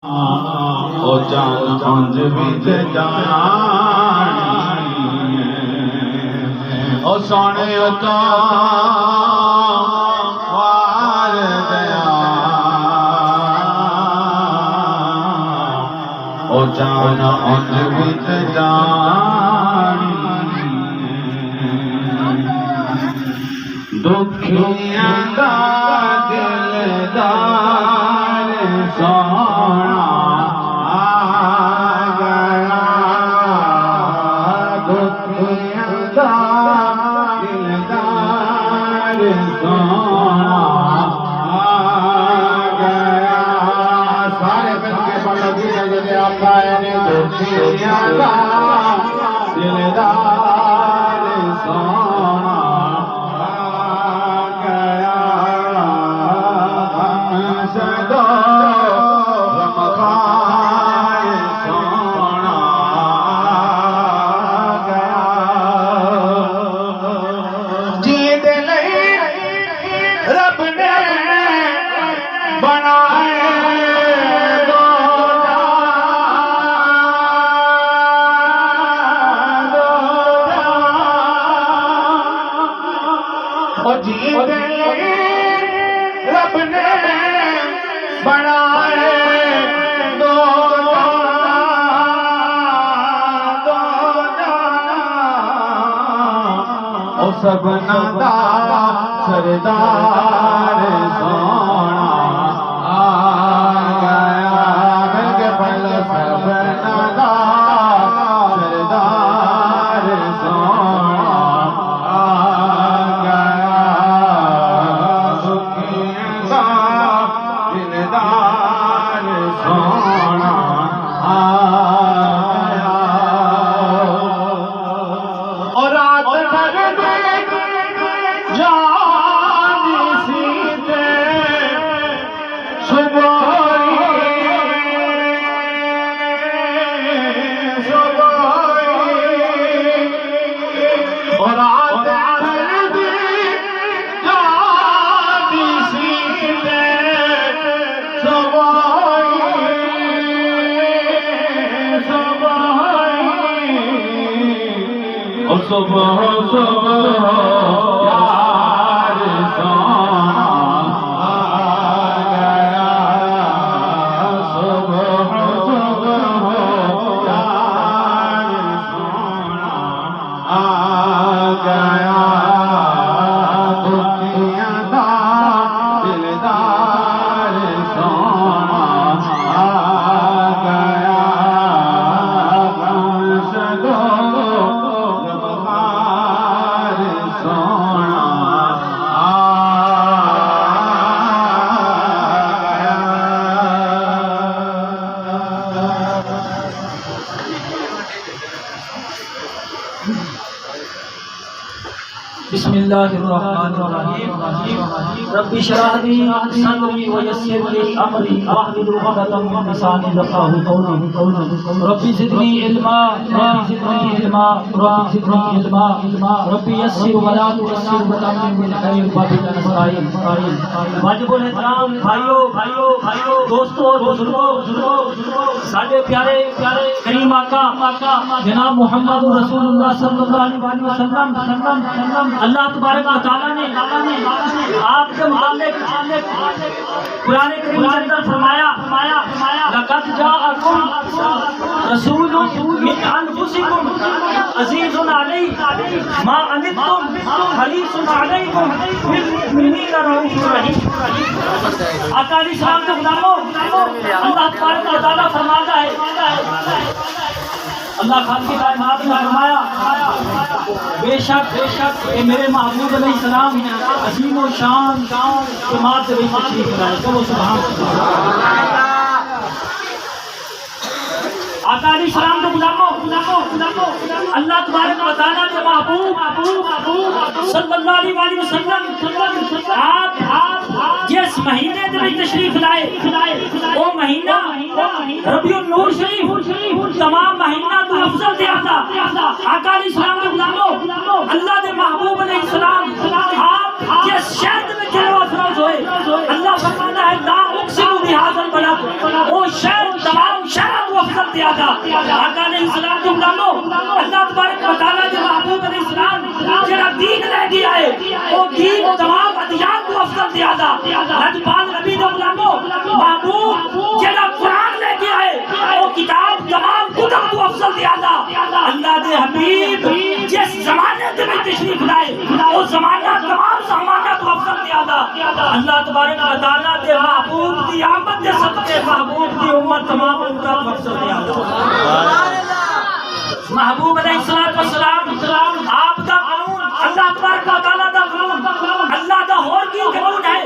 او جان انج وچ جانی او سونے تو وار دیا او جان انج وچ جانی دکھیاں دا دلدار سونا دلدار سونا گیا سدو رمخار سونا گیا جی دل رب نے بنائے رب نے بنائے دو او سبنا دا سردار سونا آ گیا مل کے پڑھ لو سبنا دا سردار سونا آ گیا دلدار سونا آیا اور رات بھر جانی سی تے صبح اور رات صبح صبح یار سونا آ گیا صبح صبح یار سونا آ گیا دنیا دا دلدار سونا آ گیا سدو بسم اللہ الرحمن الرحیم رب اشرح لي صدری ويسر لي امری واحلل عقدۃ من لسانی یفقهوا قولی رب زدنی علما رب زدنی علما رب زدنی علما رب یسر ولا تعسر وتمم بالخير وبارك نستعين واجب الاحترام بھائیو دوستو اور بزرگوں ساڈے پیارے کریم آقا جناب محمد رسول اللہ صلی اللہ علیہ وسلم اللہ تبارک و تعالیٰ نے آپ کے متعلق قرآن کریم کے اندر فرمایا لقد جاءکم رسول من انفسکم عزیز علیہ ما عنتم حریص علیکم بالمؤمنین رؤوف رحیم آقا علیہ السلام کے غلاموں اللہ تبارک و تعالیٰ فرماتا ہے اللہ خالق کائنات نے فرمایا بے شک کہ میرے محبوب علیہ السلام عظیم و شان جماعت سے تشریف لائے تو سبحان اللہ آقا علیہ السلام کے غلاموں اللہ تبارک و تعالیٰ کے محبوب صلی اللہ علیہ وسلم آپ جس مہینے میں تشریف لائے وہ مہینہ ربیع النور شریف تمام مہینہ تو افضل دیا تھا آقا علیہ السلام کے غلاموں اللہ کے محبوب علیہ السلام آپ جس شہر میں جلوہ افروز ہوئے اللہ فرماتا ہے لا اقسم بہذا البلد وہ شہر افضل زیادہ آقا علیہ السلام جو غلامو اللہ تبارک و تعالی دے محبوب علیہ السلام جڑا دین لے کے آئے وہ دین تمام ادیان تو افضل زیادہ لجپال نبی دے غلامو محبوب جڑا قرآن لے کے آئے وہ کتاب تمام کتب تو افضل زیادہ اللہ دے حبیب جس زمانے دے میں تشریف لائے وہ زمانہ تمام زمانہ تو افضل زیادہ اللہ تبارک و تعالی دے محبوب دی آمد دے صدقے محبوب دی امت تمام امت افضل زیادہ محبوب علیہ السلام آپ دا قانون اللہ تبارک و تعالی دا قانون اللہ دا اور کی قانون ہے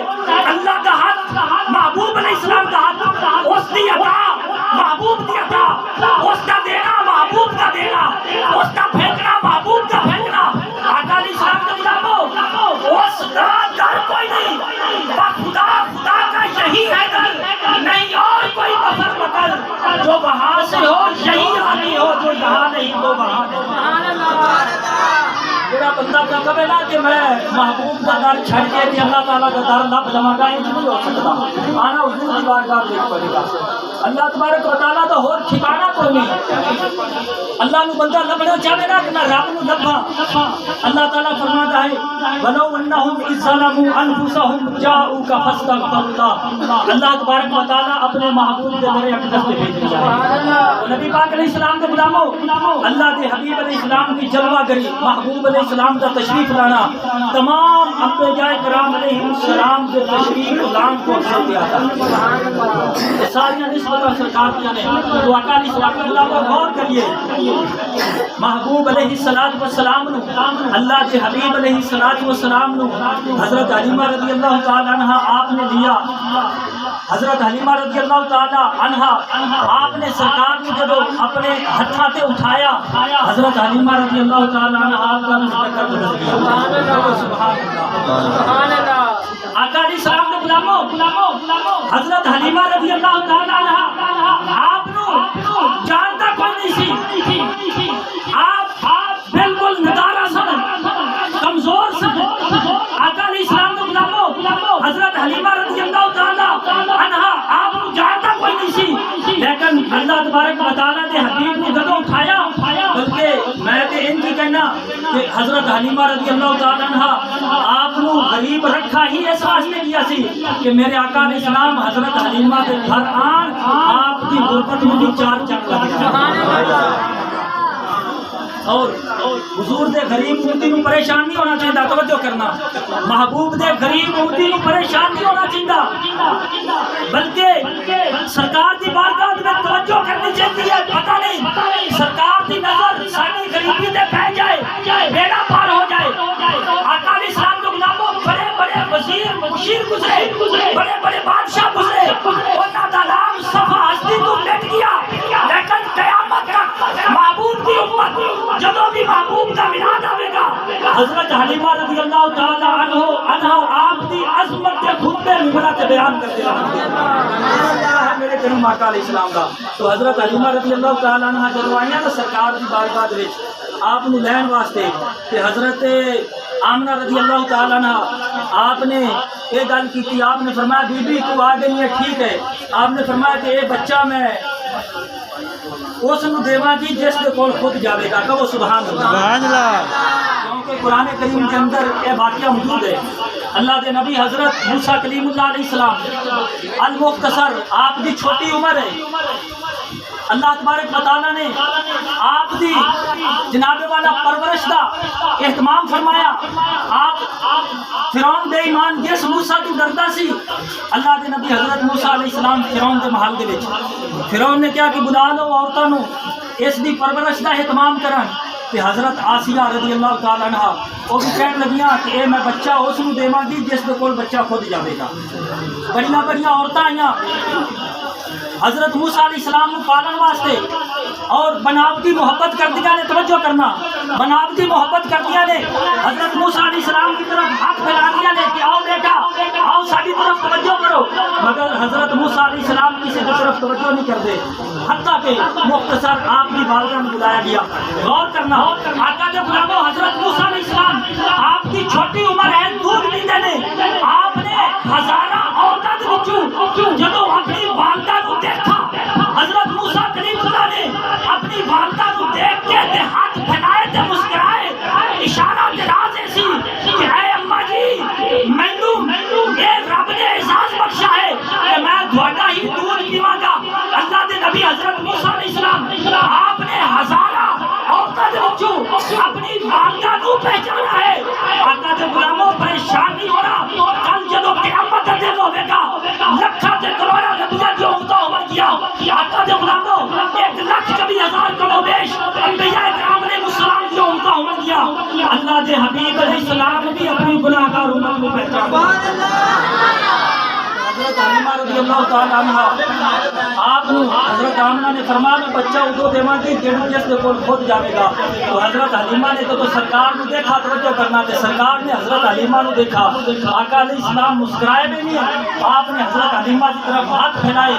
اللہ دا حق محبوب علیہ السلام دا حق اس دی عطا محبوب دی عطا اس دا دینا محبوب دا دینا اس دا پھینکنا محبوب دا پھینکنا آقا علیہ السلام دا غلامو اس دا در کوئی نہیں خدا خدا کا یہی ہے در نہیں اور کوئی بفر مکر جو وہاں سے ہو یہی آنی ہو جو یہاں نہیں تو وہاں نہیں میرا بندہ کا کبھی نہ کہ میں محبوب کا در چھڑ کے بھی اللہ تعالیٰ کا در نہ بجما گا یہ نہیں ہو سکتا آنا حضور کی بارگاہ دیکھ پڑے گا اللہ تبارک و تعالیٰ تو اور ٹھکانا کوئی نہیں اللہ نو بندہ لبنا چاہے نا کہ میں رب نو لبا اللہ تعالیٰ فرماتا ہے ولو انہم اذ ظلموا انفسہم جاؤک فاستغفروا اللہ تبارک و تعالیٰ اپنے محبوب کے ذریعے اقدس سے بھیج دیا نبی پاک علیہ السلام کے غلاموں اللہ کے حبیب علیہ السلام کی جلوہ گری محبوب علیہ السلام کا تشریف لانا تمام انبیاء کرام علیہ السلام کے تشریف لان کو افضل دیا تھا ساریاں نسبت سرکار کیا نے تو آقا علیہ السلام کو غور کریے محبوب علیہ السلام نو اللہ کے حبیب علیہ السلام نو حضرت حلیمہ رضی اللہ تعالی عنہ آپ نے لیا حضرت حلیمہ رضی اللہ تعالی عنہ آپ نے سرکار کو جب اپنے ہتھاں تے اٹھایا حضرت حلیمہ رضی اللہ تعالی عنہ آپ کا مستقر بدل گیا سبحان اللہ آقا علیہ السلام کے غلاموں حضرت حلیمہ رضی اللہ تعالی عنہ آپ نو جانتا کوئی نہیں سی آپ بالکل ندارہ سن کمزور سن آقا علیہ السلام کے غلاموں حضرت حلیمہ رضی اللہ تعالی عنہ آپ نو جانتا کوئی نہیں سی لیکن اللہ تبارک و تعالی دے حبیب نے جدوں اٹھایا بلکہ میں تے ان کی کہنا کہ حضرت حلیمہ رضی اللہ تعالی عنہ آپ نو غریب رکھا ہی اس واسطے کیا سی کہ میرے آقا علیہ السلام حضرت حلیمہ کے گھر آن آپ کی غربت میں بھی چار چک لگا اور حضور دے غریب امتی نو پریشان نہیں ہونا چاہیے توجہ کرنا محبوب دے غریب امتی نو پریشان نہیں ہونا چاہیے بلکہ سرکار دی بارگاہ میں توجہ کرنی چاہیے پتہ نہیں سرکار دی نظر ساری غریبی تے پہ جائے بیڑا پار ہو جائے آقا علیہ السلام کے غلاموں بڑے بڑے وزیر مشیر گزرے بڑے بڑے بادشاہ گزرے انہاں دا نام صفا ہستی تو مٹ گیا لیکن قیامت تک محبوب کی امت جدوں بھی محبوب کا میلاد آئے گا حضرت حلیمہ رضی اللہ تعالی عنہ آپ کی عظمت کے خطبے مبارک بیان کرتے ہیں میرے کریم آقا علیہ السلام کا تو حضرت حلیمہ رضی اللہ تعالی عنہ جدوں آئیاں نا سرکار دی بارگاہ دے وچ آپ نو لین واسطے کہ حضرت آمنہ رضی اللہ تعالی عنہ آپ نے یہ گل کی آپ نے فرمایا بی بی تو آ گئی ہے ٹھیک ہے آپ نے فرمایا کہ یہ بچہ میں اس نو دیواں گی جس دے کول خود جاوے گا کہ وہ سبحان اللہ کیونکہ قرآن کریم کے اندر یہ واقعہ موجود ہے اللہ دے نبی حضرت موسیٰ کلیم اللہ علیہ السلام المختصر آپ کی چھوٹی عمر ہے اللہ تبارک و تعالیٰ نے آپ دی جناب والا پرورش دا اہتمام فرمایا آپ فرعون بے ایمان جس موسیٰ کی ڈردا سی اللہ دے نبی حضرت موسیٰ علیہ السلام فرعون دے محل دے وچ فرعون نے کیا کہ بلا لو عورتاں نو اس دی پرورش دا اہتمام کرن کہ حضرت آسیہ رضی اللہ تعالی عنہ وہ بھی کہنے لگیاں کہ اے میں بچہ اس نو دیواں گی جس دے کول بچہ خود جاوے گا بڑیاں بڑیاں عورتاں آئیاں حضرت موسیٰ علیہ السلام کو پالن واسطے اور بناوٹی محبت کر دیا نے توجہ کرنا بناوٹی محبت کر دیا نے حضرت موسیٰ علیہ السلام کی طرف ہاتھ پھیلا دیا نے کہ آؤ بیٹا آؤ ساری طرف توجہ کرو مگر حضرت موسیٰ علیہ السلام کسی کی طرف توجہ نہیں کرتے حتیٰ کہ مختصر آپ کی بارگاہ میں بلایا گیا غور کرنا آقا کے غلاموں حضرت موسیٰ علیہ السلام آپ کی چھوٹی عمر ہے دودھ پیتے نے آپ نے ہزارہ عورتوں کے وچوں جدوں اپنی والدہ کو دیکھا حضرت موسیٰ کلیم اللہ نے اللہ کے حبیب علیہ السلام بھی اپنی گناہگار امت کو پہچان حضرت حلیمہ رضی اللہ تعالیٰ عنہ آپ حضرت آمنہ نے فرمایا کہ بچہ اٹھو دیواں دی جڑوں جس دے کول خود جاوے گا. تو حضرت حلیمہ نے تو سرکار کو دیکھا توجہ کرنا تے سرکار نے حضرت حلیمہ کو دیکھا. آقا علیہ السلام مسکرائے بھی نہیں, آپ نے حضرت حلیمہ کی طرف ہاتھ پھیلائے.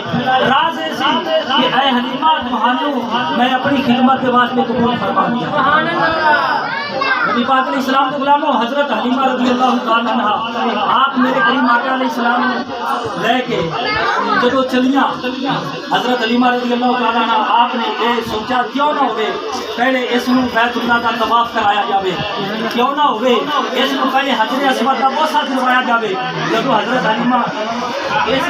راز ایسی کہ اے حلیمہ تمہانوں میں اپنی خدمت کے واسطے قبول فرما دیا. سبحان اللہ. نبی پاک علیہ السلام کے غلاموں حضرت حلیمہ رضی اللہ تعالیٰ عنہ آپ میرے کریم آقا علیہ السلام لے کے جدو چلیاں حضرت حلیمہ رضی اللہ تعالیٰ عنہ آپ نے یہ سوچا کیوں نہ ہوئے پہلے اس میں بیت اللہ کا طواف کرایا جاوے, کیوں نہ ہوئے اس میں پہلے حجر اسود کا بوسہ دلوایا جاوے. جدو حضرت حلیمہ اس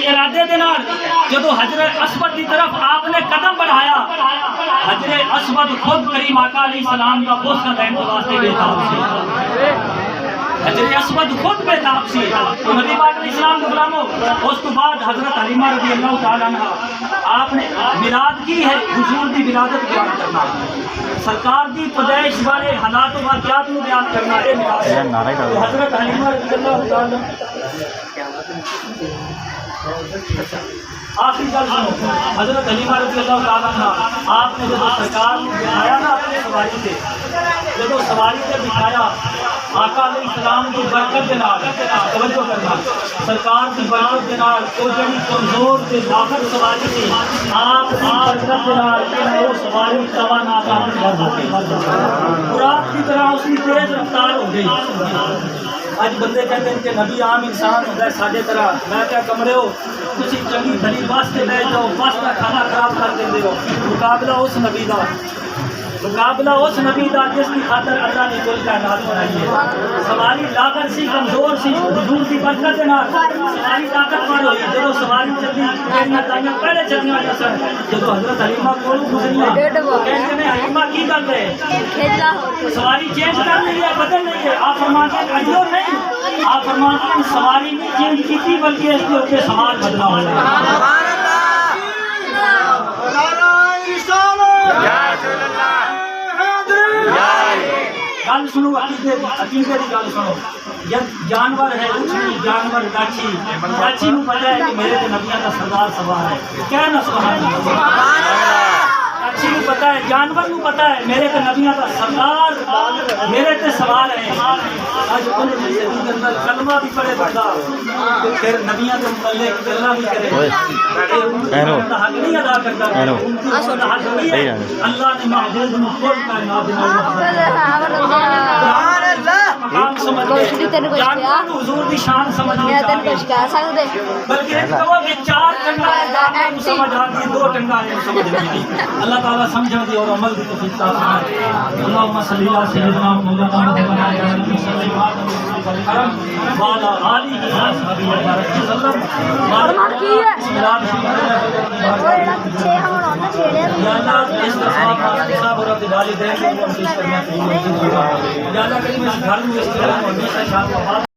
ارادے دے نال جدو حجر اسود کی طرف آپ نے قدم بڑھایا, حجر اسود خود کریم آقا علیہ السلام کا بوسہ دینے کے واسطے بےتاب سی. حجر اسود خود بےتاب سی. تو نبی پاک علیہ السلام کے غلاموں اس کے بعد حضرت حلیمہ رضی اللہ تعالیٰ عنہ آپ نے میلاد کی ہے. حضور کی ولادت بیان کرنا, سرکار کی پیدائش والے حالات و واقعات کو بیان کرنا ہے میلاد. تو حضرت حلیمہ رضی اللہ تعالیٰ آخری گل سنو. حضرت حلیمہ رضی اللہ تعالیٰ عنہ آپ نے جب سرکار کو بٹھایا نا اپنی سواری سے, جب سواری سے بٹھایا آقا علیہ السلام کی برکت کے نال توجہ کرنا, سرکار کی برکت کے نال وہ جڑی کمزور سے لاغر سواری تھی آپ کی برکت کے نال وہ سواری توانا بند ہو گئی. خوراک کی طرح اس کی تیز رفتار ہو گئی. اج بندے کہتے ہیں کہ نبی عام انسان ہوتا ہے ساڈے طرح. میں کیا کمرے ہو تسی چنگی بھلی بس سے لے جاؤ, بس کا کھانا خراب کر دیندے ہو. مقابلہ اس نبی دا, مقابلہ اس نبی دا جس کی خاطر اللہ نے کل کائنات بنائی ہے. سواری لاغر سی, کمزور سی, حضور کی برکت کے نال سواری طاقتور ہوئی. جب سواری چلی کہنا تائیاں پہلے چلیاں جسن جب حضرت حلیمہ کولوں گزریاں کہتے ہیں حلیمہ کی گل ہے سواری چینج کر رہی ہے, بدل رہی ہے. آپ فرماتے ہیں اجو نہیں, آپ فرماتے ہیں سواری نہیں چینج کی بلکہ اس کے اوپر سوار بدلا ہو جائے. گل سنو, عقیدے کی گل سنو. جانور ہے اچھی, جانور گاچھی, گاچھی کو پتہ ہے کہ میرے تے نبیوں کا سردار سوار ہے, کیا نہ سبحان اللہ. گاچھی کو پتہ ہے, جانور کو پتہ ہے میرے تے نبیوں کا سردار میرے تے سوار ہے. آج ان کے اندر کلمہ بھی پڑھے بندہ پھر نبیوں کے متعلق گلاں بھی کرے, حق نہیں ادا کرتا, حق نہیں ہے. اللہ نے محبوب کو کل کائنات مقام سمجھ جانور کو حضور کی شان سمجھ بلکہ کہ چار ٹنگا جانور کو سمجھ آتی, دو ٹنگا سمجھ نہیں آئی. اللہ تعالیٰ سمجھا دی اور عمل کی توفیق عطا فرمائے. اللہم صلی اللہ سیدنا مولانا محمد وعلی آلہ وصحبہ وسلم. یا اللہ اس صاحب اور اپنے والدین کو ہمیشہ کرنا چاہیے. یا اللہ کریم اس گھر میں اس طرح ہمیشہ شاد و آباد